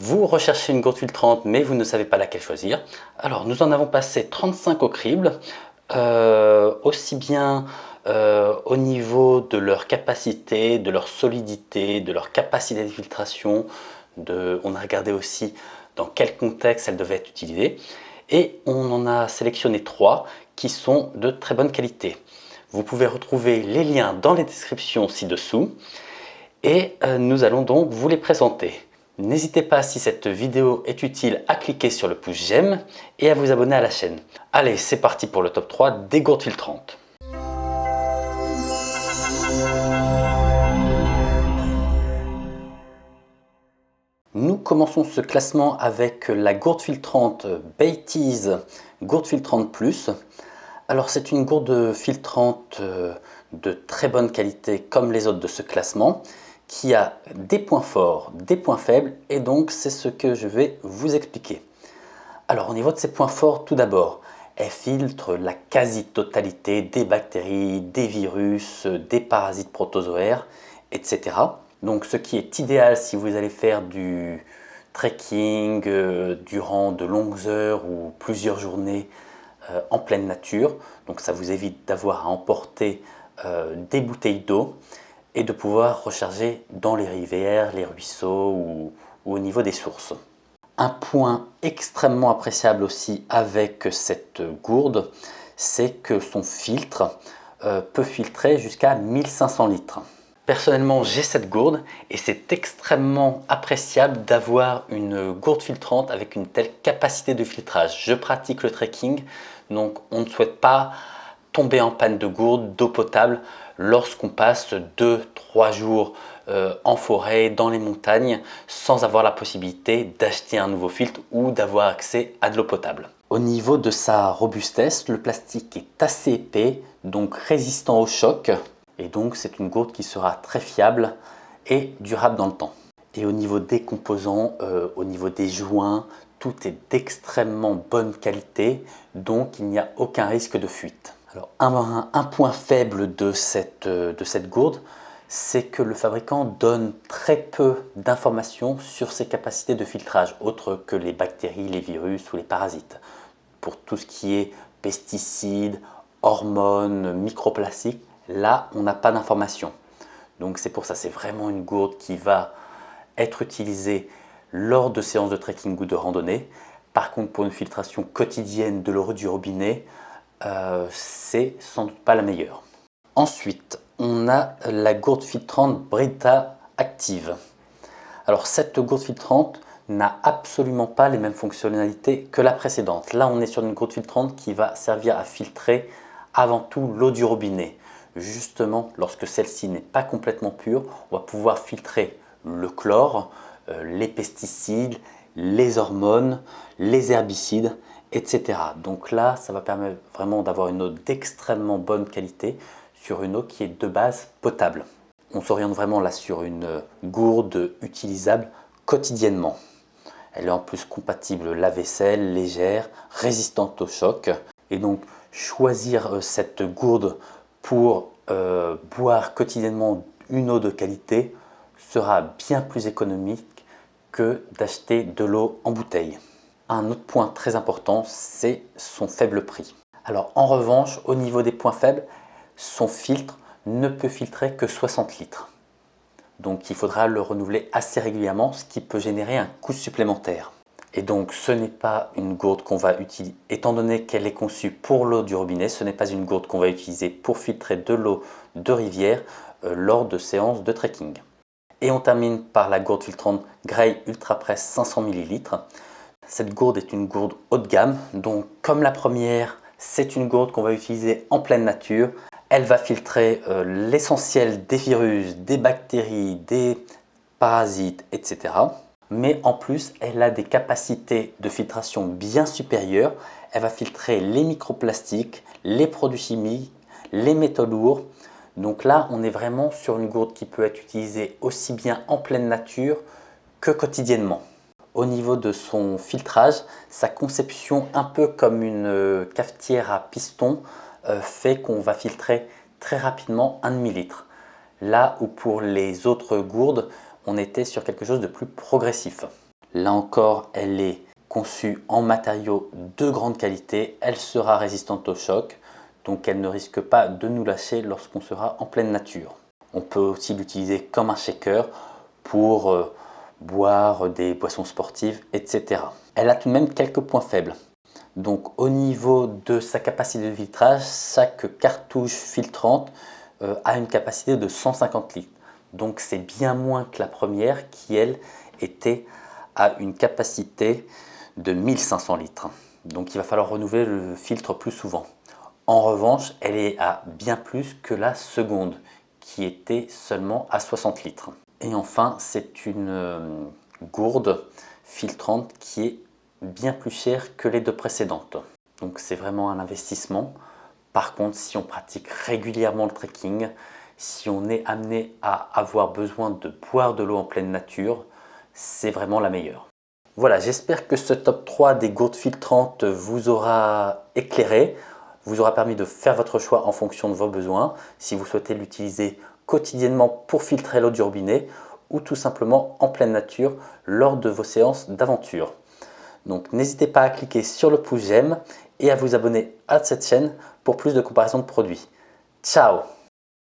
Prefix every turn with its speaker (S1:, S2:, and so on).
S1: Vous recherchez une gourde filtrante mais vous ne savez pas laquelle choisir. Alors nous en avons passé 35 au crible, aussi bien au niveau de leur capacité, de leur solidité, de leur capacité de filtration. On a regardé aussi dans quel contexte elles devaient être utilisées. Et on en a sélectionné 3 qui sont de très bonne qualité. Vous pouvez retrouver les liens dans les descriptions ci-dessous. Et nous allons donc vous les présenter. N'hésitez pas, si cette vidéo est utile, à cliquer sur le pouce j'aime et à vous abonner à la chaîne. Allez, c'est parti pour le top 3 des gourdes filtrantes. Nous commençons ce classement avec la gourde filtrante Beytease Gourde Filtrante Plus. Alors c'est une gourde filtrante de très bonne qualité comme les autres de ce classement, qui a des points forts, des points faibles, et donc c'est ce que je vais vous expliquer. Alors au niveau de ces points forts, tout d'abord, elle filtre la quasi-totalité des bactéries, des virus, des parasites protozoaires, etc. Donc ce qui est idéal si vous allez faire du trekking durant de longues heures ou plusieurs journées en pleine nature. Donc ça vous évite d'avoir à emporter des bouteilles d'eau et de pouvoir recharger dans les rivières, les ruisseaux ou au niveau des sources. Un point extrêmement appréciable aussi avec cette gourde, c'est que son filtre peut filtrer jusqu'à 1500 litres. Personnellement, j'ai cette gourde et c'est extrêmement appréciable d'avoir une gourde filtrante avec une telle capacité de filtrage. Je pratique le trekking, donc on ne souhaite pas tomber en panne de gourde, d'eau potable lorsqu'on passe 2-3 jours en forêt, dans les montagnes, sans avoir la possibilité d'acheter un nouveau filtre ou d'avoir accès à de l'eau potable. Au niveau de sa robustesse, le plastique est assez épais, donc résistant au choc. Et donc c'est une gourde qui sera très fiable et durable dans le temps. Et au niveau des composants, au niveau des joints, tout est d'extrêmement bonne qualité, donc il n'y a aucun risque de fuite. Alors un point faible de cette gourde, c'est que le fabricant donne très peu d'informations sur ses capacités de filtrage, autres que les bactéries, les virus ou les parasites. Pour tout ce qui est pesticides, hormones, microplastiques, là on n'a pas d'informations. Donc c'est pour ça, c'est vraiment une gourde qui va être utilisée lors de séances de trekking ou de randonnée. Par contre, pour une filtration quotidienne de l'eau du robinet, c'est sans doute pas la meilleure. Ensuite, on a la gourde filtrante Brita Active. Alors cette gourde filtrante n'a absolument pas les mêmes fonctionnalités que la précédente. Là, on est sur une gourde filtrante qui va servir à filtrer avant tout l'eau du robinet. Justement, lorsque celle-ci n'est pas complètement pure, on va pouvoir filtrer le chlore, les pesticides, les hormones, les herbicides, etc. Donc là, ça va permettre vraiment d'avoir une eau d'extrêmement bonne qualité sur une eau qui est de base potable. On s'oriente vraiment là sur une gourde utilisable quotidiennement. Elle est en plus compatible lave-vaisselle, légère, résistante au choc. Et donc choisir cette gourde pour boire quotidiennement une eau de qualité sera bien plus économique que d'acheter de l'eau en bouteille. Un autre point très important, c'est son faible prix. Alors en revanche, au niveau des points faibles, son filtre ne peut filtrer que 60 litres. Donc il faudra le renouveler assez régulièrement, ce qui peut générer un coût supplémentaire. Et donc ce n'est pas une gourde qu'on va utiliser, étant donné qu'elle est conçue pour l'eau du robinet, ce n'est pas une gourde qu'on va utiliser pour filtrer de l'eau de rivière lors de séances de trekking. Et on termine par la gourde filtrante Grey Ultra Press 500 ml. Cette gourde est une gourde haut de gamme, donc comme la première, c'est une gourde qu'on va utiliser en pleine nature. Elle va filtrer l'essentiel des virus, des bactéries, des parasites, etc. Mais en plus, elle a des capacités de filtration bien supérieures. Elle va filtrer les microplastiques, les produits chimiques, les métaux lourds. Donc là, on est vraiment sur une gourde qui peut être utilisée aussi bien en pleine nature que quotidiennement. Au niveau de son filtrage, sa conception un peu comme une cafetière à piston fait qu'on va filtrer très rapidement un demi-litre. Là où pour les autres gourdes, on était sur quelque chose de plus progressif. Là encore, elle est conçue en matériaux de grande qualité, elle sera résistante au choc, donc elle ne risque pas de nous lâcher lorsqu'on sera en pleine nature. On peut aussi l'utiliser comme un shaker pour boire des boissons sportives, etc. Elle a tout de même quelques points faibles. Donc au niveau de sa capacité de filtrage, chaque cartouche filtrante a une capacité de 150 litres. Donc c'est bien moins que la première qui, elle, était à une capacité de 1500 litres. Donc il va falloir renouveler le filtre plus souvent. En revanche, elle est à bien plus que la seconde, qui était seulement à 60 litres. Et enfin, c'est une gourde filtrante qui est bien plus chère que les deux précédentes. Donc c'est vraiment un investissement. Par contre, si on pratique régulièrement le trekking, si on est amené à avoir besoin de boire de l'eau en pleine nature, c'est vraiment la meilleure. Voilà, j'espère que ce top 3 des gourdes filtrantes vous aura éclairé, vous aura permis de faire votre choix en fonction de vos besoins, si vous souhaitez l'utiliser quotidiennement pour filtrer l'eau du robinet ou tout simplement en pleine nature lors de vos séances d'aventure. Donc n'hésitez pas à cliquer sur le pouce j'aime et à vous abonner à cette chaîne pour plus de comparaisons de produits. Ciao!